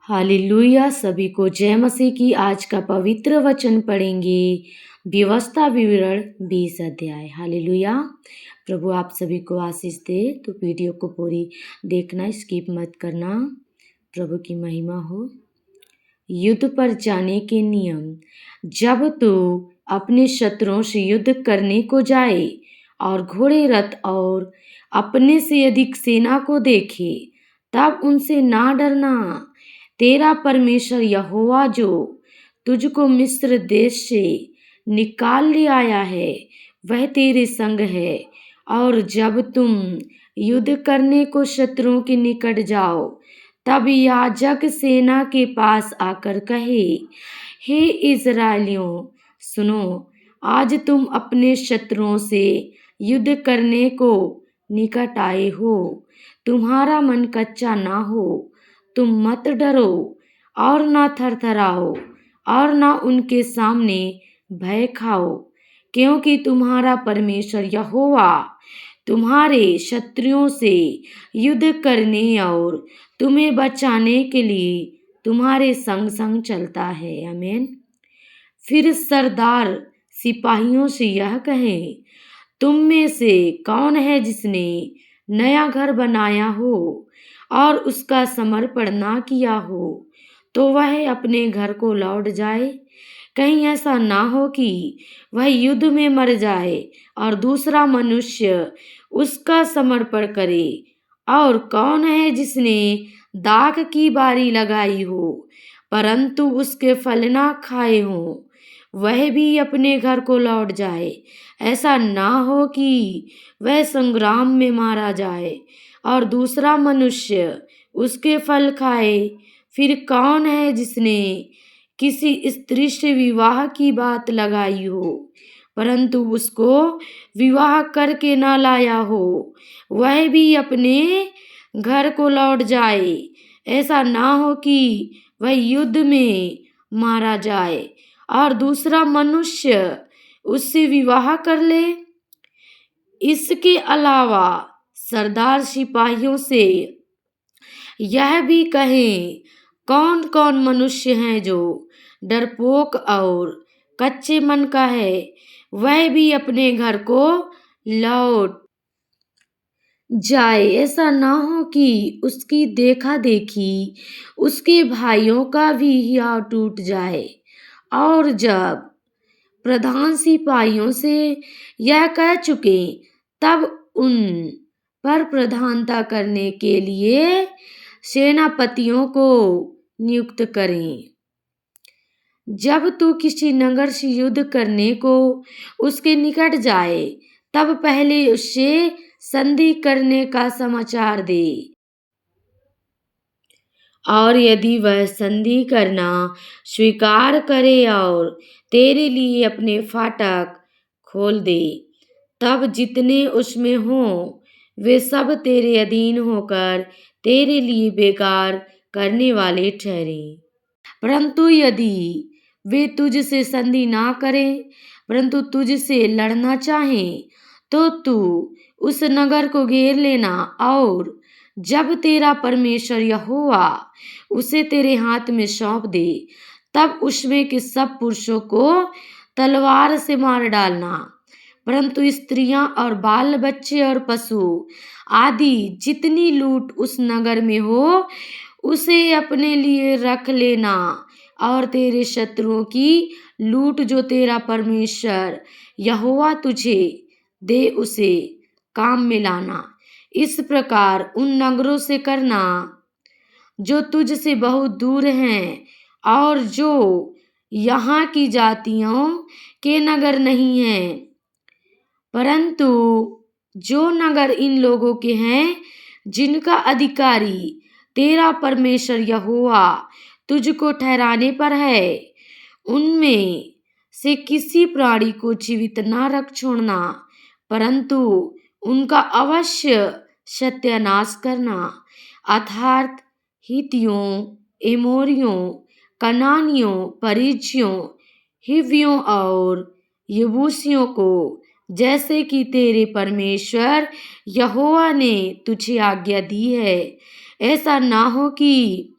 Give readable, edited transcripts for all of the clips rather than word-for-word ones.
Hallelujah. सभी को जय मसीह की। आज का पवित्र वचन पढ़ेंगे। व्यवस्था विवरण 20 अध्याय। हालेलुया। प्रभु आप सभी को आशीष दे। तो वीडियो को पूरी देखना, स्किप मत करना। प्रभु की महिमा हो। युद्ध पर जाने के नियम। जब तू अपने शत्रुओं से युद्ध करने को जाए और घोड़े, रथ और अपने से अधिक सेना को देखे, तब उनसे ना डरना। तेरा परमेश्वर यहोवा जो तुझको मिस्र देश से निकाल ले आया है, वह तेरे संग है। और जब तुम युद्ध करने को शत्रुओं के निकट जाओ, तब याजक सेना के पास आकर कहे, हे इज़राइलियों सुनो, आज तुम अपने शत्रुओं से युद्ध करने को निकट आए हो। तुम्हारा मन कच्चा ना हो, तुम मत डरो और ना थरथराओ और ना उनके सामने भय खाओ, क्योंकि तुम्हारा परमेश्वर यहोवा तुम्हारे शत्रुओं से युद्ध करने और तुम्हें बचाने के लिए तुम्हारे संग संग चलता है। आमीन। फिर सरदार सिपाहियों से यह कहे, तुम में से कौन है जिसने नया घर बनाया हो और उसका समर्पण ना किया हो, तो वह अपने घर को लौट जाए। कहीं ऐसा ना हो कि वह युद्ध में मर जाए और दूसरा मनुष्य उसका समर्पण करे। और कौन है जिसने दाख की बारी लगाई हो परंतु उसके फल ना खाए हों, वह भी अपने घर को लौट जाए। ऐसा ना हो कि वह संग्राम में मारा जाए और दूसरा मनुष्य उसके फल खाए। फिर कौन है जिसने किसी स्त्री से विवाह की बात लगाई हो परंतु उसको विवाह करके ना लाया हो, वह भी अपने घर को लौट जाए। ऐसा ना हो कि वह युद्ध में मारा जाए और दूसरा मनुष्य उससे विवाह कर ले। इसके अलावा सरदार सिपाहियों से यह भी कहें, कौन कौन मनुष्य हैं जो डरपोक और कच्चे मन का है, वह भी अपने घर को लौट जाए। ऐसा ना हो कि उसकी देखा देखी उसके भाइयों का भी हिया टूट जाए। और जब प्रधान सिपाहियों से यह कह चुके, तब उन पर प्रधानता करने के लिए सेनापतियों को नियुक्त करें। जब तू किसी नगर से युद्ध करने को उसके निकट जाए, तब पहले उससे संधि करने का समाचार दे। और यदि वह संधि करना स्वीकार करे और तेरे लिए अपने फाटक खोल दे, तब जितने उसमें हों वे सब तेरे अधीन होकर तेरे लिए बेकार करने वाले ठहरे। परंतु यदि वे तुझसे संधि ना करें परंतु तुझसे लड़ना चाहें, तो तू उस नगर को घेर लेना। और जब तेरा परमेश्वर यहोवा उसे तेरे हाथ में सौंप दे, तब उसमें के सब पुरुषों को तलवार से मार डालना। परंतु स्त्रियां और बाल बच्चे और पशु आदि जितनी लूट उस नगर में हो, उसे अपने लिए रख लेना। और तेरे शत्रुओं की लूट जो तेरा परमेश्वर यहोवा तुझे दे, उसे काम में लाना। इस प्रकार उन नगरों से करना जो तुझसे बहुत दूर हैं और जो यहाँ की जातियों के नगर नहीं हैं, परंतु जो नगर इन लोगों के हैं जिनका अधिकारी तेरा परमेश्वर यहोवा तुझको ठहराने पर है, उनमें से किसी प्राणी को जीवित ना रख छोड़ना, परंतु उनका अवश्य सत्यानाश करना। अर्थात हित्तियों, एमोरियों, कनानियों, परिज्जियों, हिव्वियों और यबूसियों को, जैसे कि तेरे परमेश्वर यहोवा ने तुझे आज्ञा दी है। ऐसा ना हो कि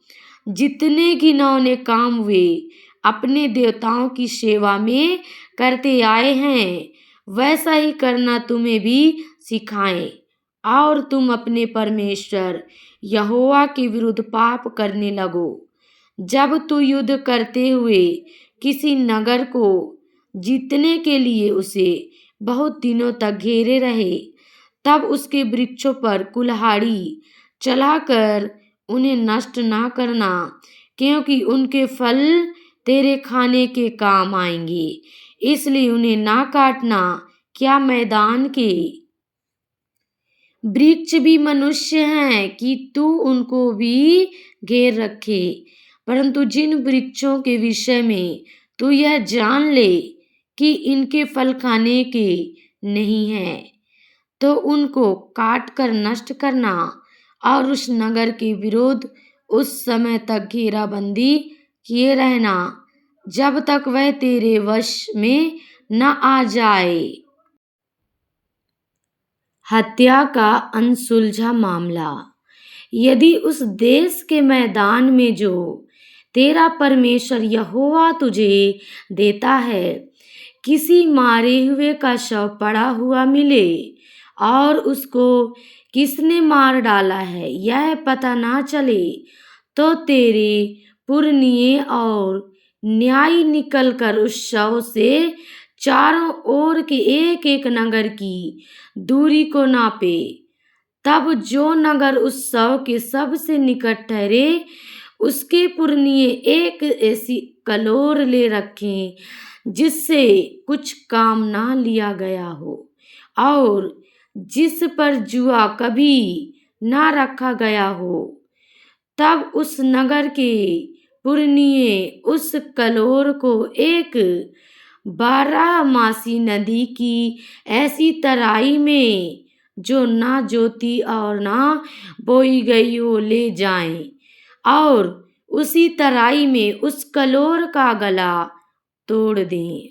जितने घिनौने काम वे अपने देवताओं की सेवा में करते आए हैं, वैसा ही करना तुम्हें भी सिखाएं, और तुम अपने परमेश्वर यहोवा के विरुद्ध पाप करने लगो। जब तू युद्ध करते हुए किसी नगर को जीतने के लिए उसे बहुत दिनों तक घेरे रहे, तब उसके वृक्षों पर कुल्हाड़ी चलाकर उन्हें नष्ट ना करना, क्योंकि उनके फल तेरे खाने के काम आएंगे, इसलिए उन्हें ना काटना। क्या मैदान के वृक्ष भी मनुष्य हैं कि तू उनको भी घेर रखे? परंतु जिन वृक्षों के विषय में तू यह जान ले कि इनके फल खाने के नहीं है, तो उनको काट कर नष्ट करना, और उस नगर के विरुद्ध उस समय तक घेराबंदी किए रहना जब तक वह तेरे वश में न आ जाए। हत्या का अनसुलझा मामला। यदि उस देश के मैदान में जो तेरा परमेश्वर यहोवा तुझे देता है, किसी मारे हुए का शव पड़ा हुआ मिले और उसको किसने मार डाला है यह पता ना चले, तो तेरे पुरनिये और न्यायी निकलकर उस शव से चारों ओर के एक एक नगर की दूरी को नापे। तब जो नगर उस शव के सबसे निकट ठहरे, उसके पुरनिये एक ऐसी कलोर ले रखें जिससे कुछ काम ना लिया गया हो, और जिस पर जुआ कभी ना रखा गया हो। तब उस नगर के पुरनिये उस कलोर को एक 12 मासी नदी की ऐसी तराई में जो ना जोती और ना बोई गई हो ले जाएं, और उसी तराई में उस कलोर का गला तोड़ दें,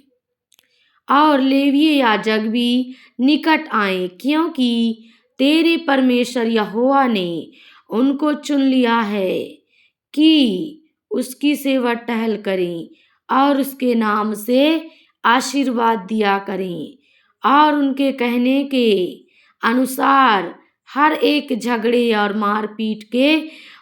और लेवीय याजक भी निकट आए, क्योंकि तेरे परमेश्वर यहोवा ने उनको चुन लिया है कि उसकी सेवा टहल करें और उसके नाम से आशीर्वाद दिया करें, और उनके कहने के अनुसार हर एक झगड़े और मारपीट के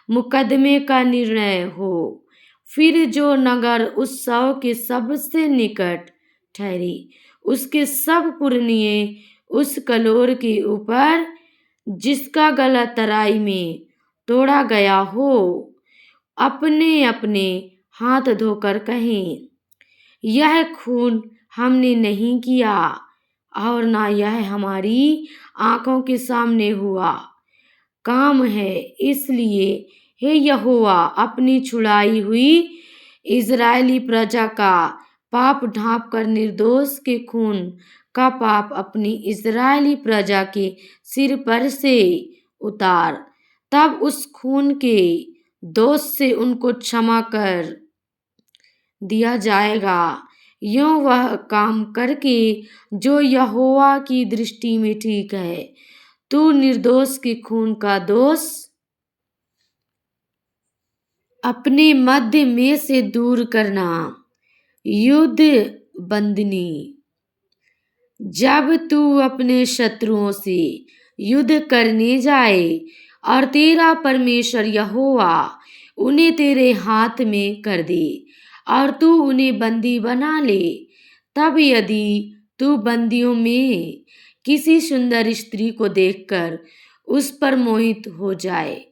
मुकदमे का निर्णय हो। फिर जो नगर उस शव के सबसे निकट ठहरे, उसके सब पुरनिये उस कलोर के ऊपर जिसका गला तराई में तोड़ा गया हो, अपने अपने हाथ धोकर कहें, यह खून हमने नहीं किया और ना यह हमारी आंखों के सामने हुआ काम है। इसलिए हे यहोवा, अपनी छुड़ाई हुई इज़राइली प्रजा का पाप ढांप कर निर्दोष के खून का पाप अपनी इज़राइली प्रजा के सिर पर से उतार। तब उस खून के दोष से उनको क्षमा कर दिया जाएगा। यूं वह काम करके जो यहोवा की दृष्टि में ठीक है। तू निर्दोष के खून का दोष अपने मध्य में से दूर करना। युद्ध बंदनी। जब तू अपने शत्रुओं से युद्ध करने जाए और तेरा परमेश्वर यहोवा उन्हें तेरे हाथ में कर दे और तू उन्हें बंदी बना ले, तब यदि तू बंदियों में किसी सुंदर स्त्री को देखकर उस पर मोहित हो जाए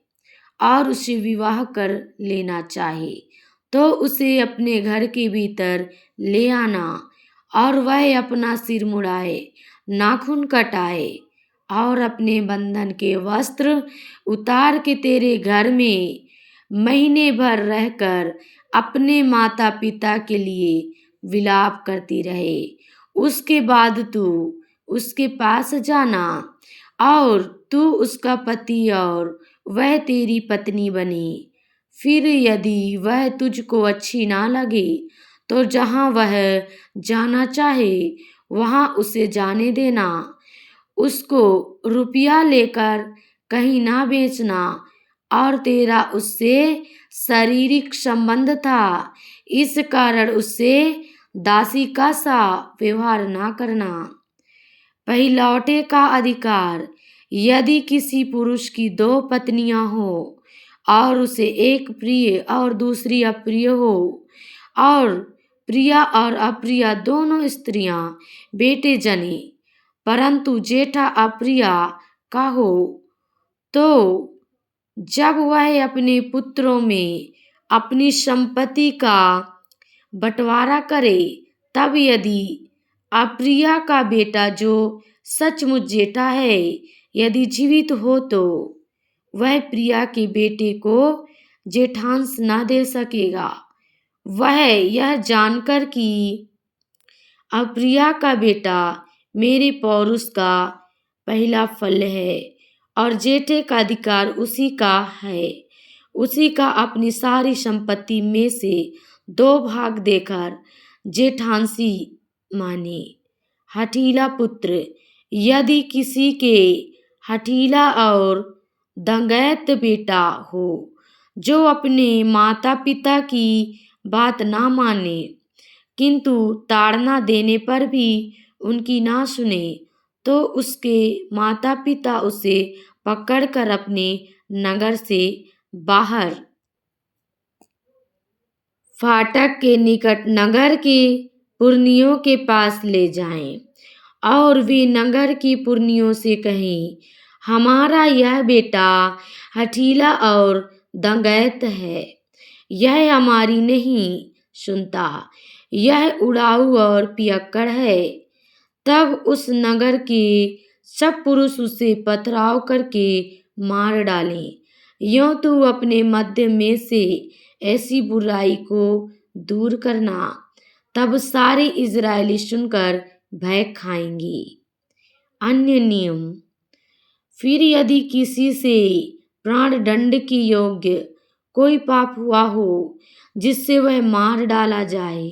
और उसे विवाह कर लेना चाहे, तो उसे अपने घर के भीतर ले आना, और वह अपना सिर मुड़ाए, नाखून कटाए और अपने बंधन के वस्त्र उतार के तेरे घर में महीने भर रहकर अपने माता पिता के लिए विलाप करती रहे। उसके बाद तू उसके पास जाना और तू उसका पति और वह तेरी पत्नी बने। फिर यदि वह तुझको अच्छी ना लगे तो जहाँ वह जाना चाहे वहाँ उसे जाने देना। उसको रुपया लेकर कहीं ना बेचना और तेरा उससे शारीरिक संबंध था, इस कारण उससे दासी का सा व्यवहार ना करना। पहिलौठे का अधिकार। यदि किसी पुरुष की 2 पत्नियां हो और उसे एक प्रिय और दूसरी अप्रिय हो, और प्रिया और अप्रिया दोनों स्त्रियां बेटे जने, परंतु जेठा अप्रिया का हो, तो जब वह अपने पुत्रों में अपनी संपत्ति का बंटवारा करे, तब यदि अप्रिया का बेटा जो सचमुच जेठा है यदि जीवित हो, तो वह प्रिया के बेटे को जेठांश न दे सकेगा। वह यह जानकर कि अप्रिया का बेटा मेरे पौरुष का पहला फल है और जेठे का अधिकार उसी का है, उसी का अपनी सारी संपत्ति में से 2 भाग देकर जेठांशी माने। हठीला पुत्र। यदि किसी के हठीला और दंगैत बेटा हो, जो अपने माता पिता की बात ना माने, किंतु ताड़ना देने पर भी उनकी ना सुने, तो उसके माता पिता उसे पकड़कर अपने नगर से बाहर फाटक के निकट नगर के पुरनियों के पास ले जाएं, और वे नगर की पुरनियों से कहें, हमारा यह बेटा हठीला और दंगैत है, यह हमारी नहीं सुनता, यह उड़ाऊ और पियक्कड़ है। तब उस नगर के सब पुरुष उसे पथराव करके मार डालें। यों तू अपने मध्य में से ऐसी बुराई को दूर करना, तब सारे इजरायली सुनकर भय खाएंगे। अन्य नियम। फिर यदि किसी से प्राण दंड के योग्य कोई पाप हुआ हो जिससे वह मार डाला जाए,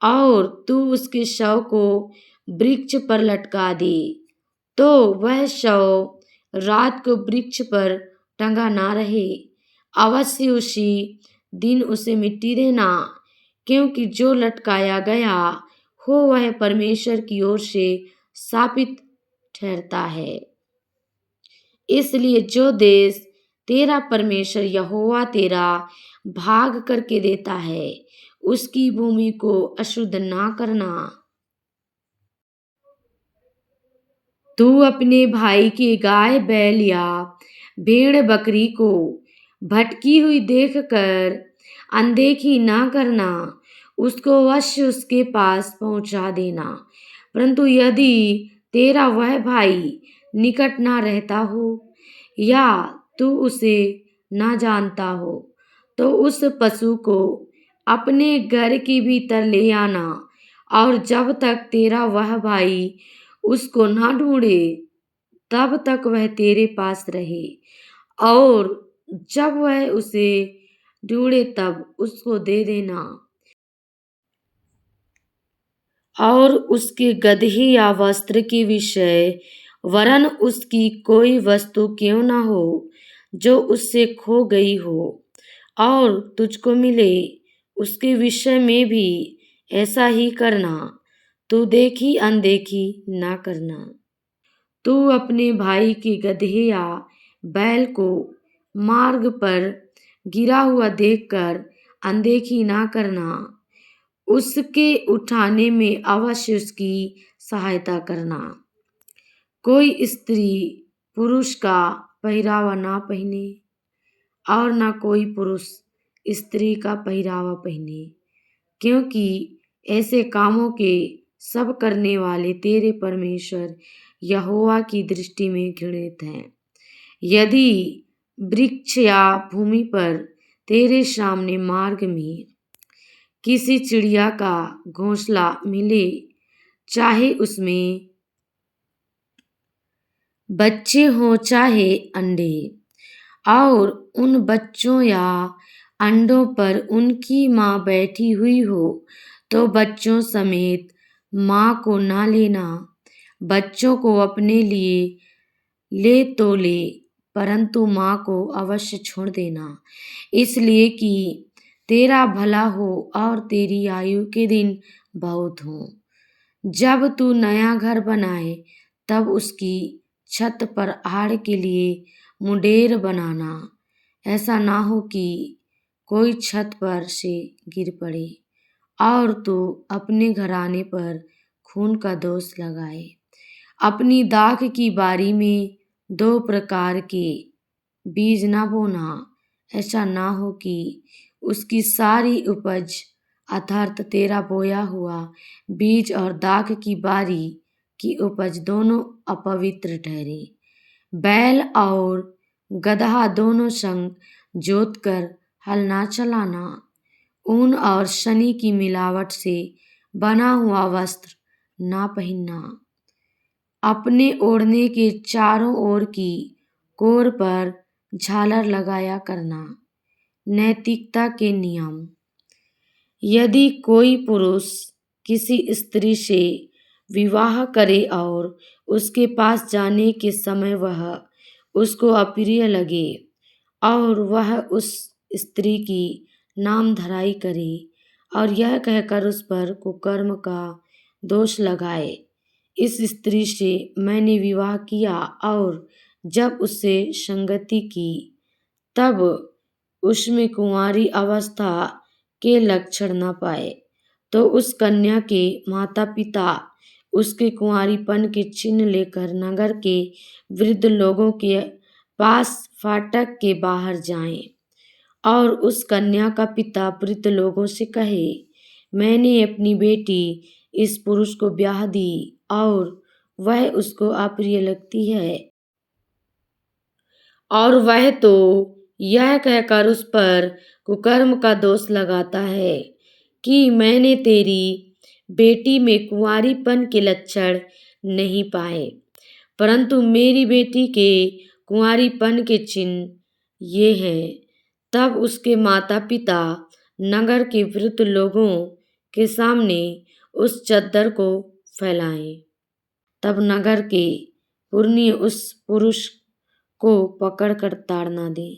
और तू उसके शव को वृक्ष पर लटका दे, तो वह शव रात को वृक्ष पर टंगा ना रहे, अवश्य उसी दिन उसे मिट्टी देना, क्योंकि जो लटकाया गया हो वह परमेश्वर की ओर से शापित ठहरता है। इसलिए जो देश तेरा परमेश्वर यहोवा तेरा भाग करके देता है, उसकी भूमि को अशुद्ध ना करना। तू अपने भाई की गाय बैल या भेड़ बकरी को भटकी हुई देखकर अनदेखी ना करना, उसको अवश्य उसके पास पहुंचा देना। परंतु यदि तेरा वह भाई निकट ना रहता हो या तू उसे ना जानता हो, तो उस पशु को अपने घर के भीतर ले आना, और जब तक तेरा वह भाई उसको ना ढूंढे तब तक वह तेरे पास रहे, और जब वह उसे ढूंढे तब उसको दे देना। और उसके गदहे या वस्त्र के विषय वरन उसकी कोई वस्तु क्यों न हो जो उससे खो गई हो और तुझको मिले, उसके विषय में भी ऐसा ही करना। तू देखी अनदेखी ना करना। तू अपने भाई के गदहे या बैल को मार्ग पर गिरा हुआ देखकर अनदेखी ना करना, उसके उठाने में अवश्य उसकी सहायता करना। कोई स्त्री पुरुष का पहरावा ना पहने और ना कोई पुरुष स्त्री का पहरावा पहने, क्योंकि ऐसे कामों के सब करने वाले तेरे परमेश्वर यहोवा की दृष्टि में घृणित हैं। यदि वृक्ष या भूमि पर तेरे सामने मार्ग में किसी चिड़िया का घोंसला मिले, चाहे उसमें बच्चे हों चाहे अंडे, और उन बच्चों या अंडों पर उनकी माँ बैठी हुई हो, तो बच्चों समेत माँ को ना लेना। बच्चों को अपने लिए ले तो ले, परंतु माँ को अवश्य छोड़ देना, इसलिए कि तेरा भला हो और तेरी आयु के दिन बहुत हों। जब तू नया घर बनाए तब उसकी छत पर आड़ के लिए मुंडेर बनाना। ऐसा ना हो कि कोई छत पर से गिर पड़े और तू अपने घराने पर खून का दोष लगाए। अपनी दाख की बारी में 2 प्रकार के बीज ना बोना। ऐसा ना हो कि उसकी सारी उपज अर्थात तेरा बोया हुआ बीज और दाख की बारी की उपज दोनों अपवित्र ठहरे। बैल और गदहा दोनों संग जोत कर हल ना चलाना। ऊन और शनि की मिलावट से बना हुआ वस्त्र ना पहनना। अपने ओढ़ने के चारों ओर की कोर पर झालर लगाया करना। नैतिकता के नियम। यदि कोई पुरुष किसी स्त्री से विवाह करे और उसके पास जाने के समय वह उसको अप्रिय लगे और वह उस स्त्री की नामधराई करे और यह कहकर उस पर कुकर्म का दोष लगाए, इस स्त्री से मैंने विवाह किया और जब उससे संगति की तब उसमें कुंवारी अवस्था के लक्षण न पाए, तो उस कन्या के माता पिता उसके कुंवारीपन के चिन्ह लेकर नगर के वृद्ध लोगों के पास फाटक के बाहर जाएं और उस कन्या का पिता वृद्ध लोगों से कहे, मैंने अपनी बेटी इस पुरुष को ब्याह दी और वह उसको अप्रिय लगती है और वह तो यह कहकर उस पर कुकर्म का दोष लगाता है कि मैंने तेरी बेटी में कुंवारीपन के लक्षण नहीं पाए, परंतु मेरी बेटी के कुंवारीपन के चिन्ह ये हैं। तब उसके माता पिता नगर के वृद्ध लोगों के सामने उस चद्दर को फैलाएं। तब नगर के पुरनिये उस पुरुष को पकड़कर ताड़ना दे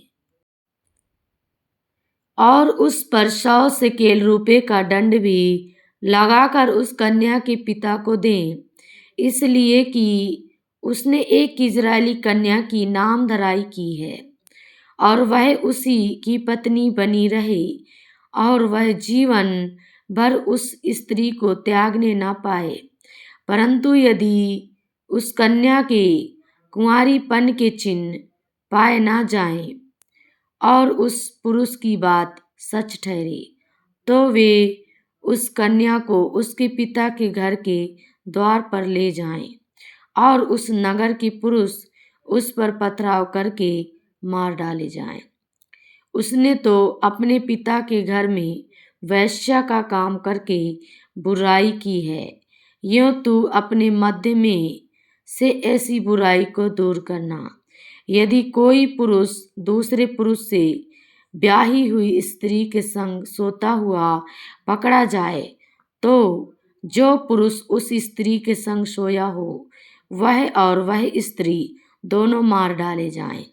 और उस पर 100 शेकेल रुपये का दंड भी लगाकर उस कन्या के पिता को दें, इसलिए कि उसने एक इजरायली कन्या की नामधराई की है और वह उसी की पत्नी बनी रहे और वह जीवन भर उस स्त्री को त्यागने ना पाए। परंतु यदि उस कन्या के कुंवारीपन के चिन्ह पाए ना जाएं और उस पुरुष की बात सच ठहरे, तो वे उस कन्या को उसके पिता के घर के द्वार पर ले जाएं और उस नगर के पुरुष उस पर पथराव करके मार डाले जाएं। उसने तो अपने पिता के घर में वैश्या का काम करके बुराई की है। यूं तू अपने मध्य में से ऐसी बुराई को दूर करना। यदि कोई पुरुष दूसरे पुरुष से ब्याही हुई स्त्री के संग सोता हुआ पकड़ा जाए, तो जो पुरुष उस स्त्री के संग सोया हो वह और वह स्त्री दोनों मार डाले जाएं।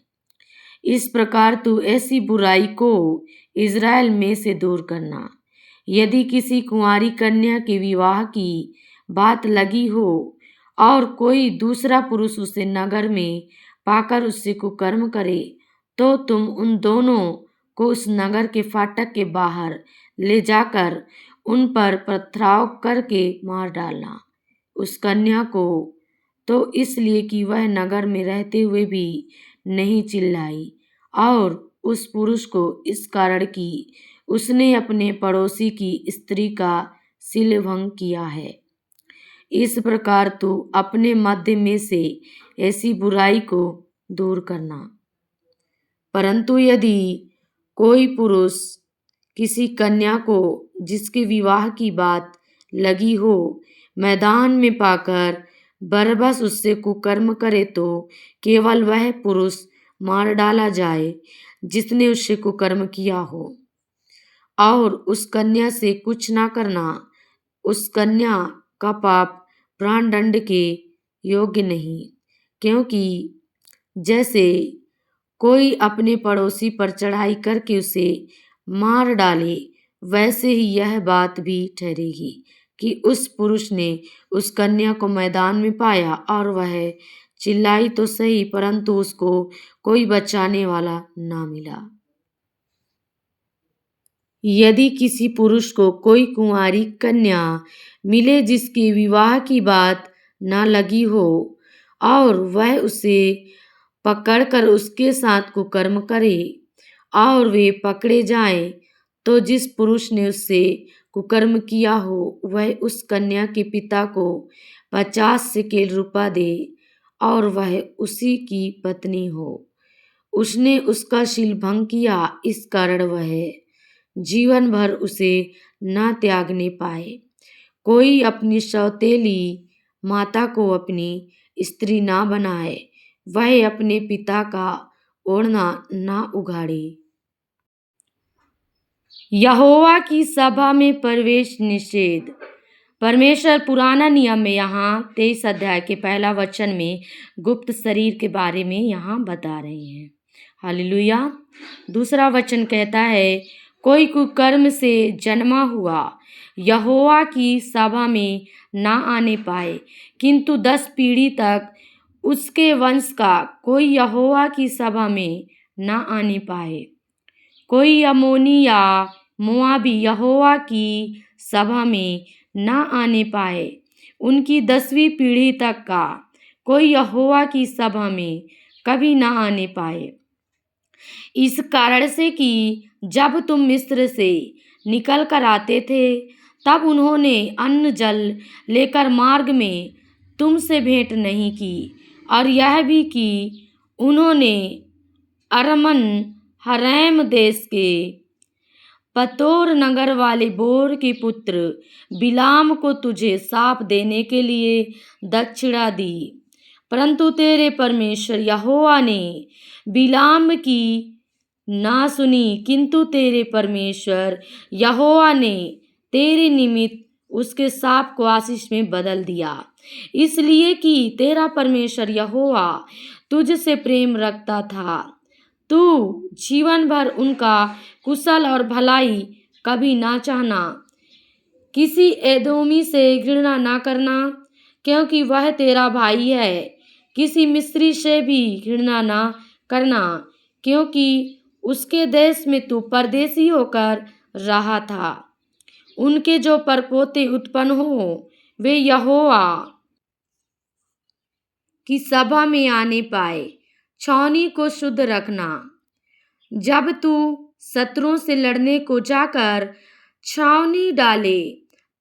इस प्रकार तू ऐसी बुराई को इज़राइल में से दूर करना। यदि किसी कुंवारी कन्या के विवाह की बात लगी हो और कोई दूसरा पुरुष उसे नगर में पाकर उससे कुकर्म करे, तो तुम उन दोनों को उस नगर के फाटक के बाहर ले जाकर उन पर पथराव करके मार डालना। उस कन्या को तो इसलिए कि वह नगर में रहते हुए भी नहीं चिल्लाई और उस पुरुष को इस कारण कि उसने अपने पड़ोसी की स्त्री का शिलभंग किया है। इस प्रकार तू अपने मध्य में से ऐसी बुराई को दूर करना। परंतु यदि कोई पुरुष किसी कन्या को जिसके विवाह की बात लगी हो मैदान में पाकर बरबस उससे कुकर्म करे, तो केवल वह पुरुष मार डाला जाए जिसने उससे कुकर्म किया हो और उस कन्या से कुछ ना करना। उस कन्या का पाप प्राण दंड के योग्य नहीं, क्योंकि जैसे कोई अपने पड़ोसी पर चढ़ाई करके उसे मार डाले, वैसे ही यह बात भी ठहरेगी कि उस पुरुष ने उस कन्या को मैदान में पाया और वह चिल्लाई तो सही, परंतु उसको कोई बचाने वाला ना मिला। यदि किसी पुरुष को कोई कुंवारी कन्या मिले जिसके विवाह की बात न लगी हो और वह उसे पकड़कर उसके साथ कुकर्म करे और वे पकड़े जाएं, तो जिस पुरुष ने उससे कुकर्म किया हो वह उस कन्या के पिता को 50 शेकेल रुपया दे और वह उसी की पत्नी हो। उसने उसका शील भंग किया, इस कारण वह जीवन भर उसे न त्यागने पाए। कोई अपनी सौतेली माता को अपनी स्त्री ना बनाए, वह अपने पिता का ओढ़ना ना उघाड़े। यहोवा की सभा में प्रवेश निषेध। परमेश्वर पुराना नियम में यहाँ 23 अध्याय के पहला वचन में गुप्त शरीर के बारे में यहाँ बता रहे हैं। हालेलुया। दूसरा वचन कहता है, कोई कुकर्म से जन्मा हुआ यहोवा की सभा में ना आने पाए, किंतु 10 पीढ़ी तक उसके वंश का कोई यहोवा की सभा में ना आने पाए। कोई अमोनी या मोआबी यहोवा की सभा में ना आने पाए, उनकी 10वीं पीढ़ी तक का कोई यहोवा की सभा में कभी ना आने पाए। इस कारण से कि जब तुम मिस्र से निकल कर आते थे, तब उन्होंने अन्न जल लेकर मार्ग में तुमसे भेंट नहीं की, और यह भी कि उन्होंने अरमन हरैम देश के पतोर नगर वाले बोर के पुत्र बिलाम को तुझे साप देने के लिए दक्षिणा दी, परंतु तेरे परमेश्वर यहोवा ने बिलाम की ना सुनी, किंतु तेरे परमेश्वर यहोवा ने तेरे निमित्त उसके साप को आशीष में बदल दिया, इसलिए कि तेरा परमेश्वर यहोवा तुझसे प्रेम रखता था। तू जीवन भर उनका कुशल और भलाई कभी ना चाहना। किसी एदोमी से घृणा ना करना, क्योंकि वह तेरा भाई है। किसी मिस्री से भी घृणा ना करना, क्योंकि उसके देश में तू परदेशी होकर रहा था। उनके जो परपोते उत्पन्न हो, वे यहोवा की सभा में आने पाए। छावनी को शुद्ध रखना। जब तू शत्रुओं से लड़ने को जाकर छावनी डाले,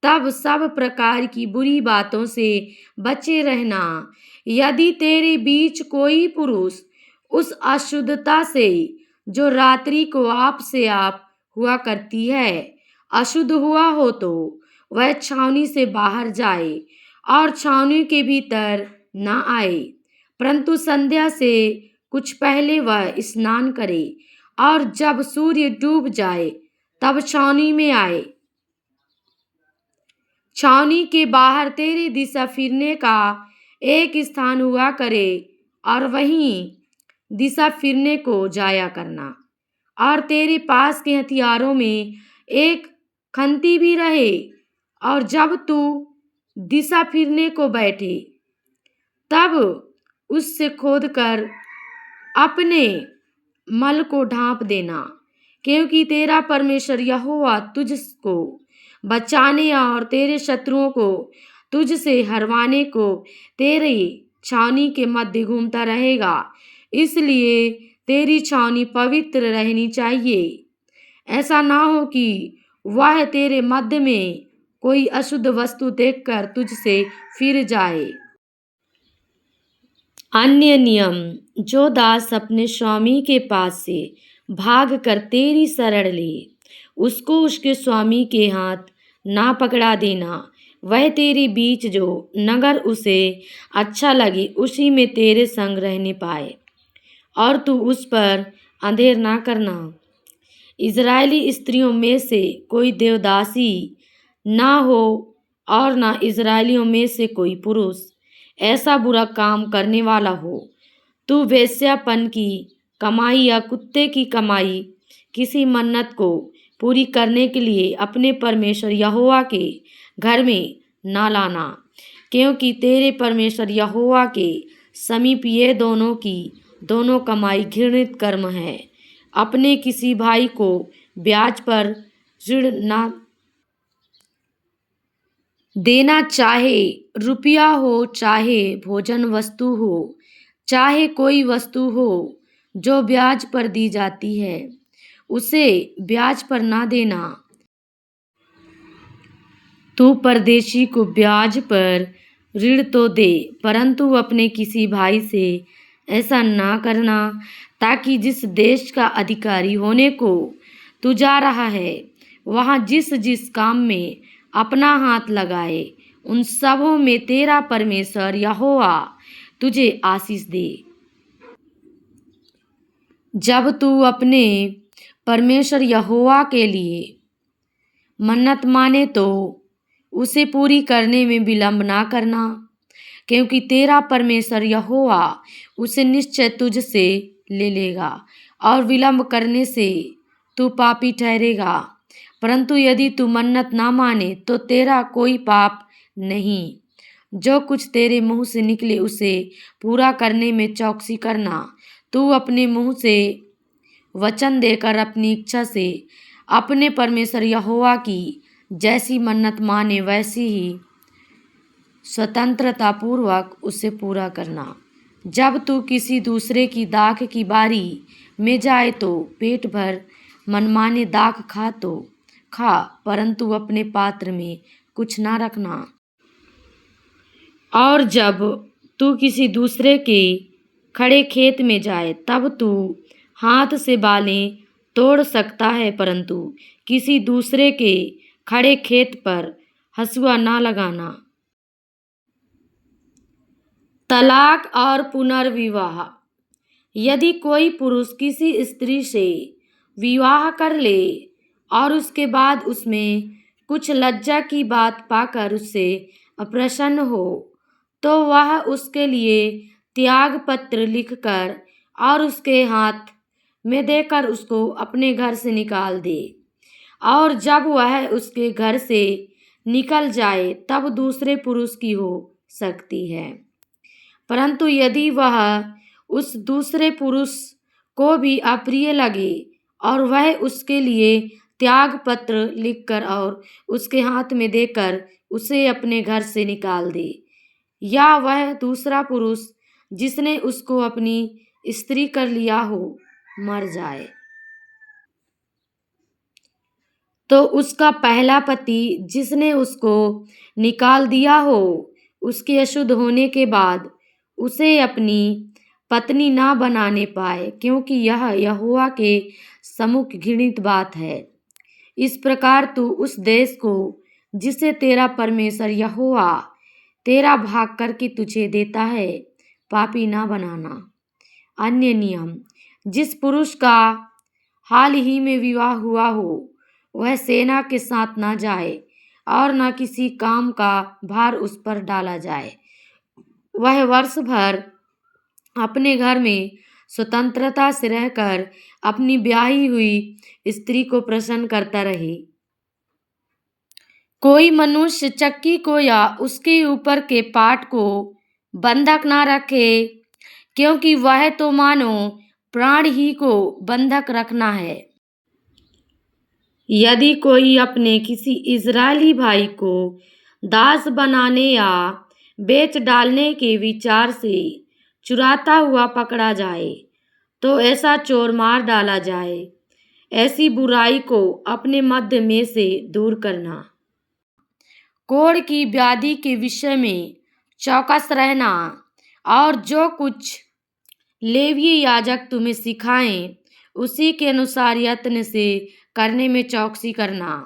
तब सब प्रकार की बुरी बातों से बचे रहना। यदि तेरे बीच कोई पुरुष उस अशुद्धता से जो रात्रि को आप से आप हुआ करती है अशुद्ध हुआ हो, तो वह छावनी से बाहर जाए और छावनी के भीतर ना आए, परंतु संध्या से कुछ पहले वह स्नान करे और जब सूर्य डूब जाए तब छावनी में आए। छावनी के बाहर तेरी दिशा फिरने का एक स्थान हुआ करे और वहीं दिशा फिरने को जाया करना, और तेरे पास के हथियारों में एक खंती भी रहे, और जब तू दिशा फिरने को बैठे तब उससे खोद कर अपने मल को ढांप देना, क्योंकि तेरा परमेश्वर यहोवा तुझको बचाने और तेरे शत्रुओं को तुझसे हरवाने को तेरी छावनी के मध्य घूमता रहेगा। इसलिए तेरी छावनी पवित्र रहनी चाहिए। ऐसा ना हो कि वह तेरे मध्य में कोई अशुद्ध वस्तु देखकर तुझसे फिर जाए। अन्य नियम। जो दास अपने स्वामी के पास से भाग कर तेरी शरण ले, उसको उसके स्वामी के हाथ ना पकड़ा देना। वह तेरे बीच जो नगर उसे अच्छा लगे उसी में तेरे संग रहने पाए, और तू उस पर अंधेर ना करना। इजरायली स्त्रियों में से कोई देवदासी ना हो, और ना इजरायलियों में से कोई पुरुष ऐसा बुरा काम करने वाला हो। तू वेश्यापन की कमाई या कुत्ते की कमाई किसी मन्नत को पूरी करने के लिए अपने परमेश्वर यहोवा के घर में ना लाना, क्योंकि तेरे परमेश्वर यहोवा के समीप ये दोनों कमाई घृणित कर्म है। अपने किसी भाई को ब्याज पर ऋण ना देना, चाहे रुपया हो, चाहे भोजन वस्तु हो, चाहे कोई वस्तु हो जो ब्याज पर दी जाती है, उसे ब्याज पर ना देना। तू परदेशी को ब्याज पर ऋण तो दे, परंतु अपने किसी भाई से ऐसा ना करना, ताकि जिस देश का अधिकारी होने को तू जा रहा है, वहाँ जिस जिस काम में अपना हाथ लगाए, उन सबों में तेरा परमेश्वर यहोवा तुझे आशीष दे। जब तू अपने परमेश्वर यहोवा के लिए मन्नत माने तो उसे पूरी करने में विलंब ना करना, क्योंकि तेरा परमेश्वर यहोवा उसे निश्चय तुझसे ले लेगा और विलंब करने से तू पापी ठहरेगा। परंतु यदि तू मन्नत ना माने तो तेरा कोई पाप नहीं। जो कुछ तेरे मुंह से निकले उसे पूरा करने में चौकसी करना। तू अपने मुंह से वचन देकर अपनी इच्छा से अपने परमेश्वर यहोवा की जैसी मन्नत माने, वैसी ही स्वतंत्रता पूर्वक उसे पूरा करना। जब तू किसी दूसरे की दाख की बारी में जाए तो पेट भर मनमाने दाख खा तो खा, परंतु अपने पात्र में कुछ ना रखना। और जब तू किसी दूसरे के खड़े खेत में जाए, तब तू हाथ से बालें तोड़ सकता है, परंतु किसी दूसरे के खड़े खेत पर हँसुआ ना लगाना। तलाक और पुनर्विवाह। यदि कोई पुरुष किसी स्त्री से विवाह कर ले और उसके बाद उसमें कुछ लज्जा की बात पाकर उससे अप्रसन्न हो, तो वह उसके लिए त्याग पत्र लिखकर और उसके हाथ में देकर उसको अपने घर से निकाल दे। और जब वह उसके घर से निकल जाए तब दूसरे पुरुष की हो सकती है। परंतु यदि वह उस दूसरे पुरुष को भी अप्रिय लगे और वह उसके लिए त्याग पत्र लिखकर और उसके हाथ में देकर उसे अपने घर से निकाल दे, या वह दूसरा पुरुष जिसने उसको अपनी स्त्री कर लिया हो मर जाए, तो उसका पहला पति जिसने उसको निकाल दिया हो, उसके अशुद्ध होने के बाद उसे अपनी पत्नी ना बनाने पाए, क्योंकि यह यहोवा के सम्मुख घृणित बात है। इस प्रकार तू उस देश को जिसे तेरा परमेश्वर यहोवा तेरा भाग करके तुझे देता है, पापी ना बनाना। अन्य नियम। जिस पुरुष का हाल ही में विवाह हुआ हो, वह सेना के साथ ना जाए और न किसी काम का भार उस पर डाला जाए। वह वर्ष भर अपने घर में स्वतंत्रता से रहकर अपनी ब्याही हुई स्त्री को प्रसन्न करता रहे। कोई मनुष्य चक्की को या उसके ऊपर के पाट को बंधक ना रखे, क्योंकि वह तो मानो प्राण ही को बंधक रखना है। यदि कोई अपने किसी इजरायली भाई को दास बनाने या बेच डालने के विचार से चुराता हुआ पकड़ा जाए, तो ऐसा चोर मार डाला जाए। ऐसी बुराई को अपने मध्य में से दूर करना। कोढ़ की व्याधि के विषय में चौकस रहना, और जो कुछ लेवीय याजक तुम्हें सिखाएं उसी के अनुसार यत्न से करने में चौकसी करना।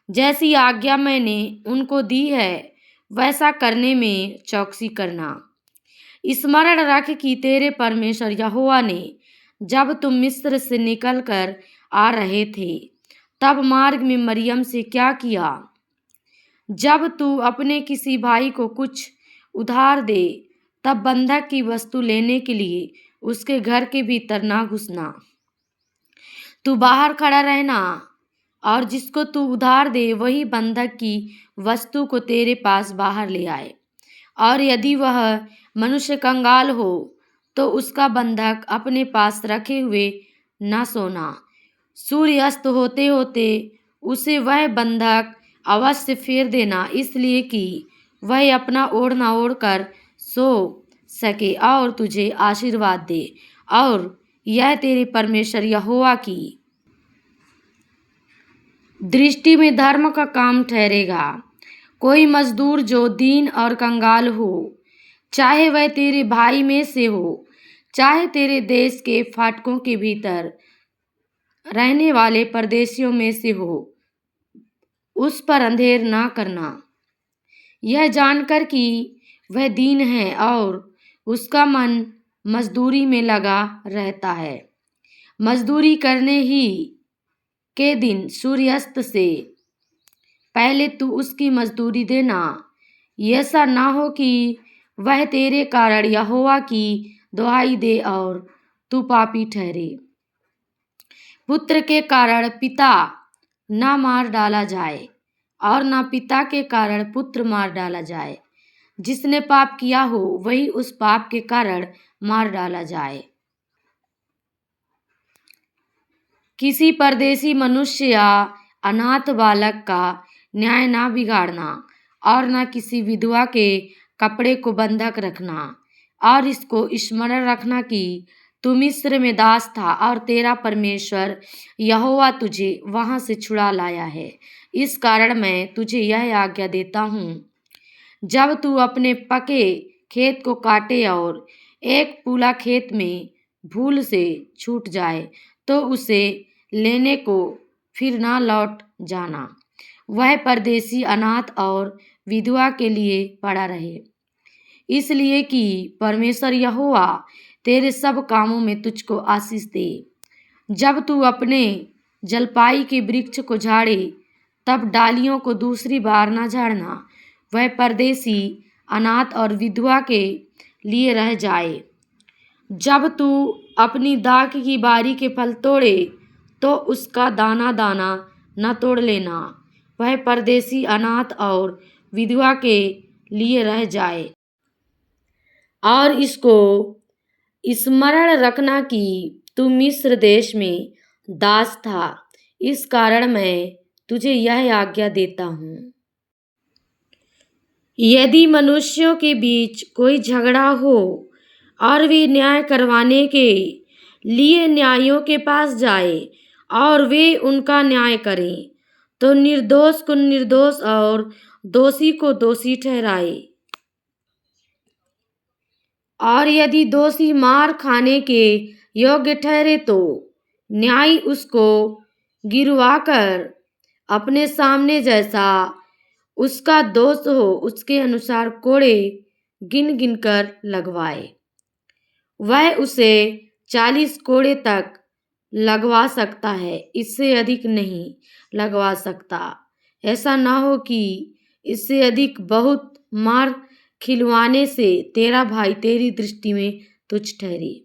जैसी आज्ञा मैंने उनको दी है वैसा करने में चौकसी करना। स्मरण रख कि तेरे परमेश्वर यहोवा ने जब तुम मिस्र से निकल कर आ रहे थे, तब मार्ग में मरियम से क्या किया। जब तू अपने किसी भाई को कुछ उधार दे, तब बंधक की वस्तु लेने के लिए उसके घर के भीतर ना घुसना। तू बाहर खड़ा रहना, और जिसको तू उधार दे वही बंधक की वस्तु को तेरे पास बाहर ले आए। और यदि वह मनुष्य कंगाल हो तो उसका बंधक अपने पास रखे हुए न सोना। सूर्य अस्त होते होते उसे वह बंधक अवश्य फेर देना, इसलिए कि वह अपना ओढ़ना ओढ़कर सो सके और तुझे आशीर्वाद दे, और यह तेरे परमेश्वर यहोवा की दृष्टि में धर्म का काम ठहरेगा। कोई मजदूर जो दीन और कंगाल हो, चाहे वह तेरे भाई में से हो, चाहे तेरे देश के फाटकों के भीतर रहने वाले परदेशियों में से हो, उस पर अंधेर ना करना, यह जानकर कि वह दीन है और उसका मन मजदूरी में लगा रहता है। मजदूरी करने ही के दिन सूर्यास्त से पहले तू उसकी मजदूरी देना। ऐसा ना हो कि वह तेरे कारण यहोवा की दुहाई दे और तू पापी ठहरे। पुत्र के कारण पिता ना मार डाला जाए, और ना पिता के कारण पुत्र मार डाला जाए। जिसने पाप किया हो वही उस पाप के कारण मार डाला जाए। किसी परदेशी मनुष्य या अनाथ बालक का न्याय ना बिगाड़ना, और ना किसी विधवा के कपड़े को बंधक रखना। और इसको स्मरण रखना कि तू मिस्र में दास था और तेरा परमेश्वर यहोवा तुझे वहां से छुड़ा लाया है। इस कारण मैं तुझे यह आज्ञा देता हूँ, जब तू अपने पके खेत को काटे और एक पूला खेत में भूल से छूट जाए तो उसे लेने को फिर ना लौट जाना। वह परदेशी अनाथ और विधवा के लिए पड़ा रहे, इसलिए कि परमेश्वर यहोवा तेरे सब कामों में तुझको आशीष दे। जब तू अपने जलपाई के वृक्ष को झाड़े तब डालियों को दूसरी बार ना झाड़ना। वह परदेशी अनाथ और विधवा के लिए रह जाए। जब तू अपनी दाख की बारी के फल तोड़े तो उसका दाना दाना न तोड़ लेना। वह परदेशी अनाथ और विधवा के लिए रह जाए। और इसको स्मरण रखना कि तू मिस्र देश में दास था। इस कारण मैं तुझे यह आज्ञा देता हूँ। यदि मनुष्यों के बीच कोई झगड़ा हो और वे न्याय करवाने के लिए न्यायियों के पास जाए और वे उनका न्याय करें, तो निर्दोष को निर्दोष और दोषी को दोषी ठहराए। और यदि दोषी मार खाने के योग्य ठहरे तो न्यायी उसको गिरवाकर अपने सामने जैसा उसका दोष हो उसके अनुसार कोड़े गिन गिन कर लगवाए। वह उसे 40 कोड़े तक लगवा सकता है, इससे अधिक नहीं लगवा सकता। ऐसा ना हो कि इससे अधिक बहुत मार खिलवाने से तेरा भाई तेरी दृष्टि में तुच्छ ठहरे।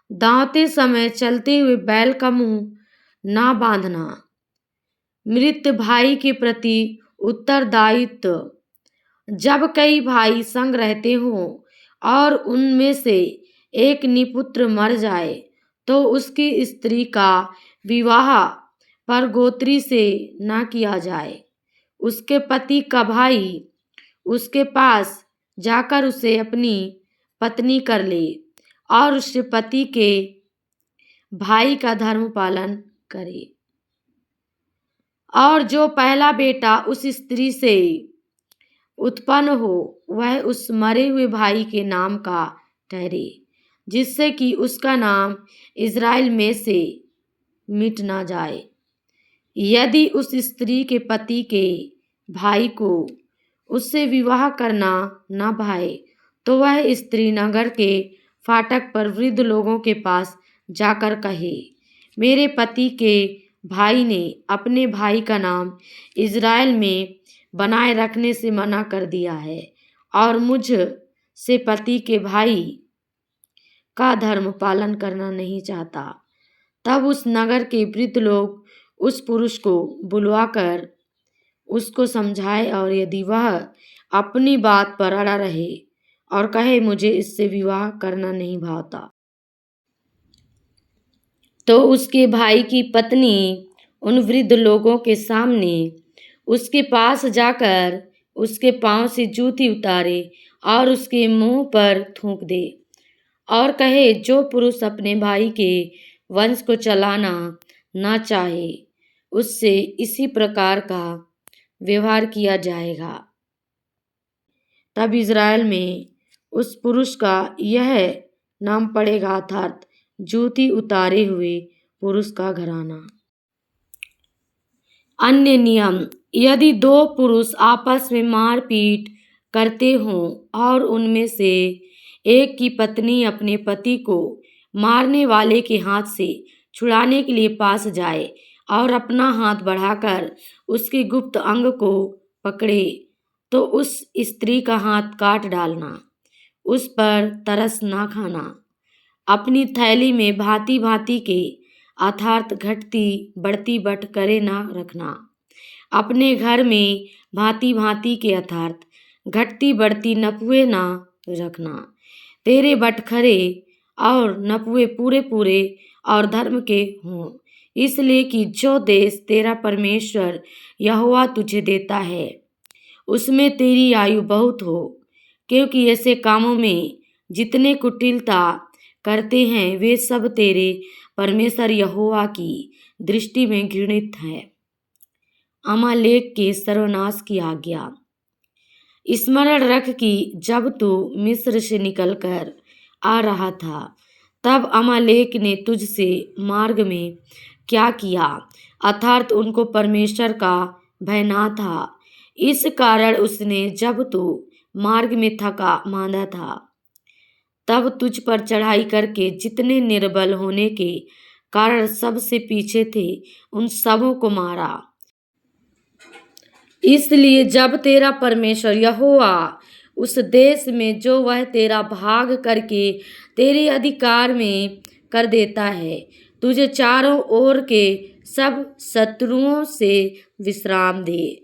दांवते समय चलते हुए बैल का मुंह ना बांधना। मृत भाई के प्रति उत्तरदायित्व। जब कई भाई संग रहते हों और उनमें से एक निपुत्र मर जाए तो उसकी स्त्री का विवाह परगोत्री से ना किया जाए। उसके पति का भाई उसके पास जाकर उसे अपनी पत्नी कर ले और उसके पति के भाई का धर्म पालन करे। और जो पहला बेटा उस स्त्री से उत्पन्न हो वह उस मरे हुए भाई के नाम का ठहरे, जिससे कि उसका नाम इज़राइल में से मिट ना जाए। यदि उस स्त्री के पति के भाई को उससे विवाह करना न भाए तो वह स्त्री नगर के फाटक पर वृद्ध लोगों के पास जाकर कहे, मेरे पति के भाई ने अपने भाई का नाम इज़राइल में बनाए रखने से मना कर दिया है और मुझ से पति के भाई का धर्म पालन करना नहीं चाहता। तब उस नगर के वृद्ध लोग उस पुरुष को बुलवाकर उसको समझाए, और यदि वह अपनी बात पर अड़ा रहे और कहे मुझे इससे विवाह करना नहीं भावता, तो उसके भाई की पत्नी उन वृद्ध लोगों के सामने उसके पास जाकर उसके पांव से जूती उतारे और उसके मुंह पर थूक दे और कहे, जो पुरुष अपने भाई के वंश को चलाना ना चाहे उससे इसी प्रकार का व्यवहार किया जाएगा। तब इज़राइल में उस पुरुष का यह नाम पड़ेगा, अर्थात जूती उतारे हुए पुरुष का घराना। अन्य नियम, यदि दो पुरुष आपस में मारपीट करते हों और उनमें से एक की पत्नी अपने पति को मारने वाले के हाथ से छुड़ाने के लिए पास जाए और अपना हाथ बढ़ाकर उसके गुप्त अंग को पकड़े, तो उस स्त्री का हाथ काट डालना, उस पर तरस ना खाना। अपनी थैली में भांति भांति के अर्थात घटती बढ़ती बटखरे ना रखना। अपने घर में भांति भांति के अर्थात घटती बढ़ती नपुए ना रखना। तेरे बटखरे और नपुए पूरे पूरे और धर्म के हों, इसलिए कि जो देश तेरा परमेश्वर यहोवा तुझे देता है उसमें तेरी आयु बहुत हो, क्योंकि ऐसे कामों में जितने कुटिलता करते हैं वे सब तेरे परमेश्वर यहोवा की दृष्टि में घृणित है। अमालेक के सर्वनाश की आज्ञा। स्मरण रख कि जब तू मिस्र से निकलकर आ रहा था तब अमालेक ने तुझसे मार्ग में क्या किया, अर्थात उनको परमेश्वर का भय ना था। इस कारण उसने जब तू मार्ग में थका मांदा था तब तुझ पर चढ़ाई करके जितने निर्बल होने के कारण सबसे पीछे थे उन सबों को मारा। इसलिए जब तेरा परमेश्वर यहोवा उस देश में जो वह तेरा भाग करके तेरे अधिकार में कर देता है तुझे चारों ओर के सब शत्रुओं से विश्राम दे,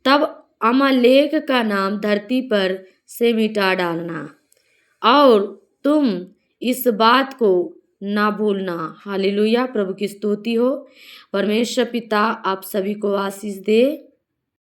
तब अमालेक का नाम धरती पर से मिटा डालना और तुम इस बात को ना भूलना। हालेलुया। प्रभु की स्तुति हो। परमेश्वर पिता आप सभी को आशीष दे।